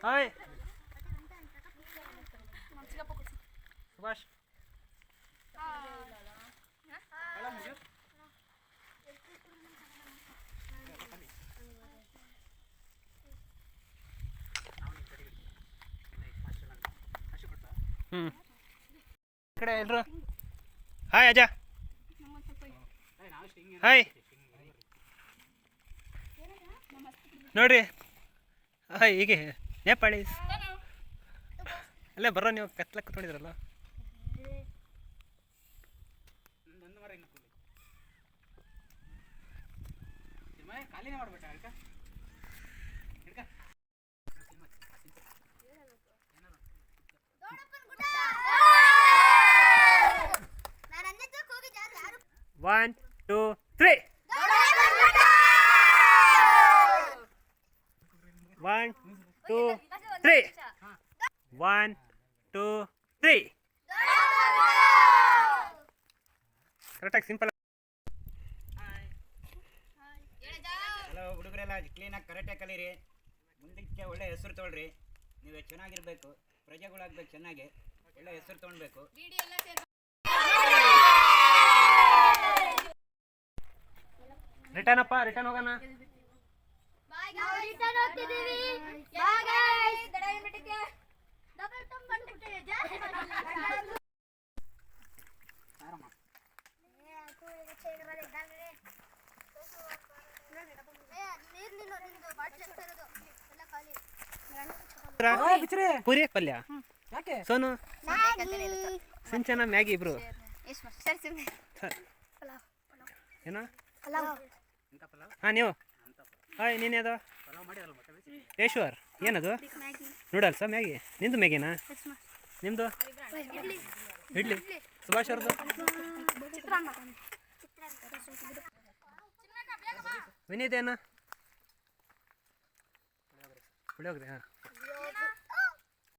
Hi Subhash ಈ ಕಡೆ ಎಲ್ಲರೂ ಹಾಯ್ ಅಜ್ಜ ಹಾಯ್ ನೋಡ್ರಿ ಹಾಯ್ ಹೀಗೆ ನೇಪಾಳಿ ಅಲ್ಲೇ ಬರೋ ನೀವು ಕತ್ಲ ಕುತ್ಕೊಂಡಿದ್ರಲ್ಲ ಖಾಲಿನೇ ಮಾಡ್ಬೇಕ One, two, three. One, two, three. One, two, three. Correct, simple. Hello ಹುಡುಗರೆಲ್ಲ ಕ್ಲೀನಾಗಿ ಕರೆಕ್ಟಾಗಿ ಕಲೀರಿ, ಮುಂದಕ್ಕೆ ಒಳ್ಳೆ ಹೆಸರು ತೊಗೊಳ್ರಿ. ನೀವು ಚೆನ್ನಾಗಿರ್ಬೇಕು, ಪ್ರಜೆಗಳಾಗಬೇಕು, ಚೆನ್ನಾಗಿ ಒಳ್ಳೆ ಹೆಸರು ತೊಗೊಳ್ಬೇಕು. ರಿಟರ್ನ್ ಅಪ್ಪ, ರಿಟರ್ನ್ ಹೋಗೋಣ. ಪೂರಿ ಪಲ್ಯ ಸೋನು ಸಿಂಚನ ಮ್ಯಾಗಿ ಇಬ್ರು ಏನ ಹಾಂ ನೀವು ಹಾಯ್ ನೀನು ಅದು ಯಶ್ವರ್ ಏನದು ನೂಡಲ್ಸಾ ಮ್ಯಾಗಿ ನಿಂದು ಮ್ಯಾಗಿನಾ ನಿಮ್ಮದು ಇಡ್ಲಿ ಸುಭಾಷ್ ಅವ್ರದ್ದು ವಿನೀತೇನ ಪುಳಿಯೋಗರೆ ಹಾಂ